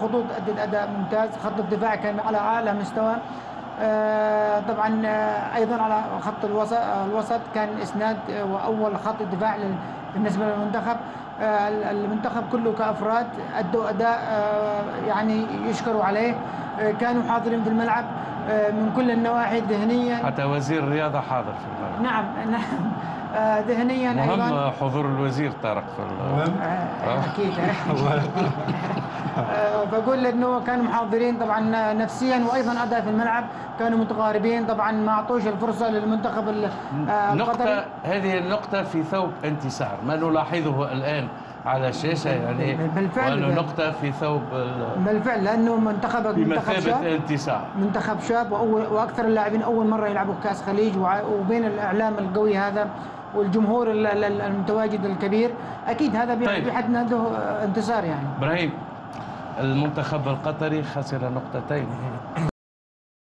خطوط أدت أداء ممتاز. خط الدفاع كان على أعلى مستوى. طبعا أيضا على خط الوسط كان إسناد وأول خط الدفاع بالنسبة للمنتخب. المنتخب كله كأفراد أدوا أداء يعني يشكروا عليه. كانوا حاضرين في الملعب من كل النواحي ذهنيا. حتى وزير الرياضة حاضر في الملعب. نعم نعم. ذهنيا مهم أيضا حضور الوزير طارق في أكيد. بقول انه كانوا محاضرين طبعا نفسيا وايضا اداء في الملعب كانوا متقاربين. طبعا ما اعطوش الفرصه للمنتخب القطري. هذه النقطه في ثوب انتصار ما نلاحظه الان على الشاشه، يعني بالفعل نقطه في ثوب بالفعل، لانه منتخبك بمثابه انتصار، منتخب شاب واكثر اللاعبين اول مره يلعبوا كاس خليج، وبين الاعلام القوي هذا والجمهور المتواجد الكبير، اكيد هذا بحد ذاته انتصار. يعني ابراهيم، المنتخب القطري خسر نقطتين.